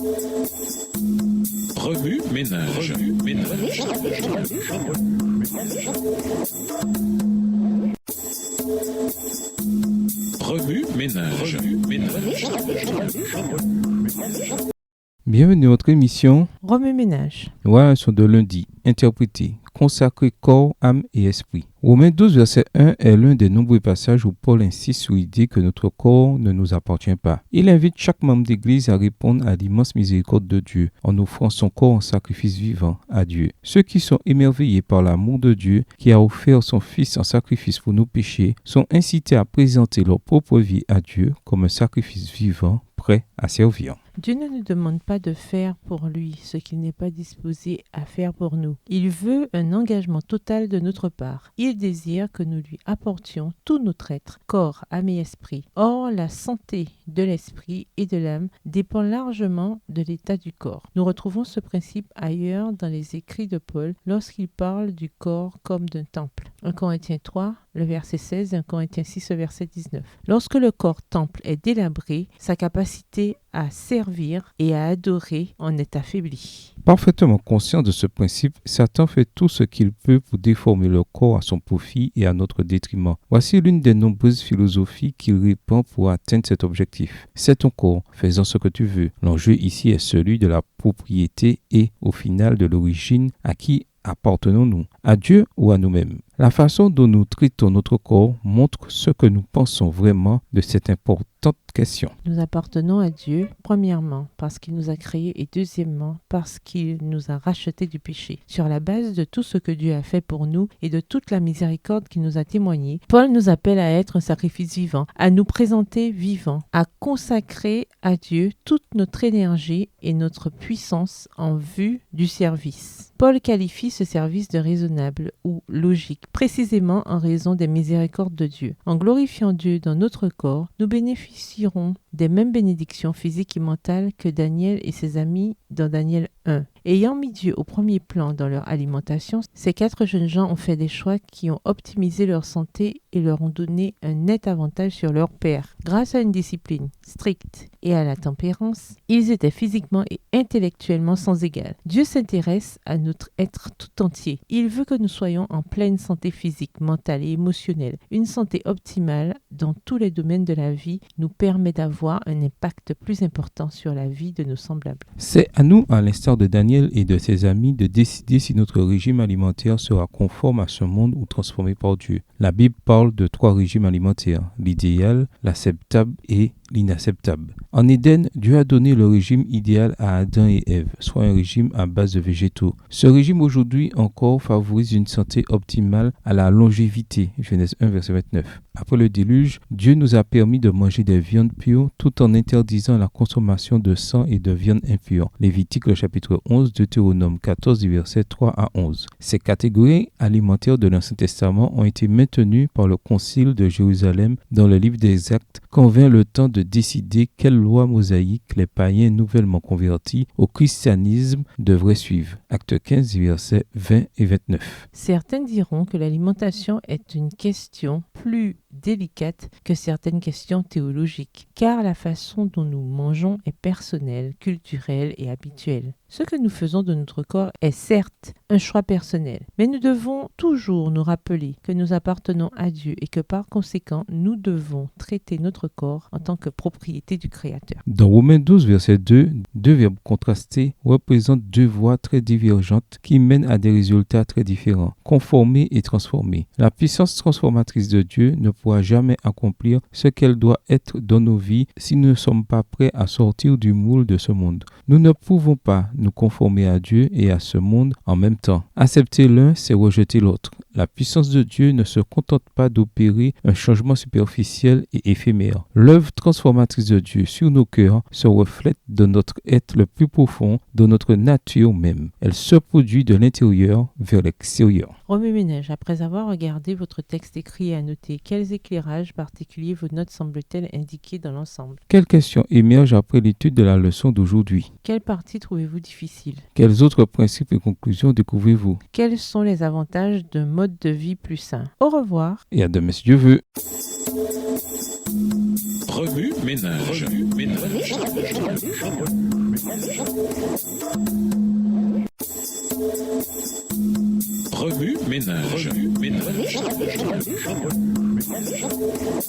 Remue ménage. Remue ménage. Bienvenue à notre émission Remue ménage. Voilà, leçon de lundi, interprétée, consacrée corps, âme et esprit. Romains 12, verset 1 est l'un des nombreux passages où Paul insiste sur l'idée que notre corps ne nous appartient pas. Il invite chaque membre d'Église à répondre à l'immense miséricorde de Dieu en offrant son corps en sacrifice vivant à Dieu. Ceux qui sont émerveillés par l'amour de Dieu qui a offert son Fils en sacrifice pour nos péchés sont incités à présenter leur propre vie à Dieu comme un sacrifice vivant prêt à servir. Dieu ne nous demande pas de faire pour lui ce qu'il n'est pas disposé à faire pour nous. Il veut un engagement total de notre part. Il désire que nous lui apportions tout notre être, corps, âme et esprit. Or, la santé de l'esprit et de l'âme dépend largement de l'état du corps. Nous retrouvons ce principe ailleurs dans les écrits de Paul lorsqu'il parle du corps comme d'un temple. 1 Corinthiens 3, le verset 16 et 1 Corinthiens 6, le verset 19. Lorsque le corps temple est délabré, sa capacité à servir et à adorer en est affaiblie. Parfaitement conscient de ce principe, Satan fait tout ce qu'il peut pour déformer le corps à son profit et à notre détriment. Voici l'une des nombreuses philosophies qu'il répand pour atteindre cet objectif. C'est ton corps, fais-en ce que tu veux. L'enjeu ici est celui de la propriété et, au final, de l'origine à qui appartenons-nous, à Dieu ou à nous-mêmes. La façon dont nous traitons notre corps montre ce que nous pensons vraiment de cette importante question. Nous appartenons à Dieu, premièrement, parce qu'il nous a créés et deuxièmement, parce qu'il nous a rachetés du péché. Sur la base de tout ce que Dieu a fait pour nous et de toute la miséricorde qu'il nous a témoignée, Paul nous appelle à être un sacrifice vivant, à nous présenter vivants, à consacrer à Dieu toute notre énergie et notre puissance en vue du service. Paul qualifie ce service de raisonnable ou logique, précisément en raison des miséricordes de Dieu. En glorifiant Dieu dans notre corps, nous bénéficierons des mêmes bénédictions physiques et mentales que Daniel et ses amis dans Daniel 1. Ayant mis Dieu au premier plan dans leur alimentation, ces 4 jeunes gens ont fait des choix qui ont optimisé leur santé et leur ont donné un net avantage sur leur père. Grâce à une discipline stricte et à la tempérance, ils étaient physiquement et intellectuellement sans égal. Dieu s'intéresse à notre être tout entier. Il veut que nous soyons en pleine santé physique, mentale et émotionnelle. Une santé optimale dans tous les domaines de la vie nous permet d'avoir un impact plus important sur la vie de nos semblables. C'est à nous, à l'instar de Daniel et de ses amis, de décider si notre régime alimentaire sera conforme à ce monde ou transformé par Dieu. La Bible parle de 3 régimes alimentaires, l'idéal, l'acceptable et l'inacceptable. En Éden, Dieu a donné le régime idéal à Adam et Ève, soit un régime à base de végétaux. Ce régime aujourd'hui encore favorise une santé optimale à la longévité, Genèse 1, verset 29. Après le déluge, Dieu nous a permis de manger des viandes pures tout en interdisant la consommation de sang et de viande impure. Lévitique, le chapitre 11, Deutéronome 14, versets 3 à 11. Ces catégories alimentaires de l'Ancien Testament ont été maintenues par le Concile de Jérusalem dans le livre des Actes, quand vint le temps de décider quelle loi mosaïque les païens nouvellement convertis au christianisme devraient suivre. Acte 15, versets 20 et 29. Certains diront que l'alimentation est une question plus délicate que certaines questions théologiques, car la façon dont nous mangeons est personnelle, culturelle et habituelle. Ce que nous faisons de notre corps est certes un choix personnel, mais nous devons toujours nous rappeler que nous appartenons à Dieu et que par conséquent, nous devons traiter notre corps en tant que propriété du Créateur. Dans Romains 12, verset 2, 2 verbes contrastés représentent 2 voies très divergentes qui mènent à des résultats très différents, conformer et transformer. La puissance transformatrice de Dieu ne pourra jamais accomplir ce qu'elle doit être dans nos vies si nous ne sommes pas prêts à sortir du moule de ce monde. Nous ne pouvons pas nous conformer à Dieu et à ce monde en même temps. Accepter l'un, c'est rejeter l'autre. La puissance de Dieu ne se contente pas d'opérer un changement superficiel et éphémère. L'œuvre transformatrice de Dieu sur nos cœurs se reflète dans notre être le plus profond, dans notre nature même. Elle se produit de l'intérieur vers l'extérieur. Remue ménage, après avoir regardé votre texte écrit et annoté, quels éclairages particuliers vos notes semblent-elles indiquer dans l'ensemble? Quelles questions émergent après l'étude de la leçon d'aujourd'hui? Quelle partie trouvez-vous difficile? Quels autres principes et conclusions découvrez-vous? Quels sont les avantages d'un mode de vie plus sain? Au revoir. Et à demain si Dieu veut. Remue ménage. Remue-ménage.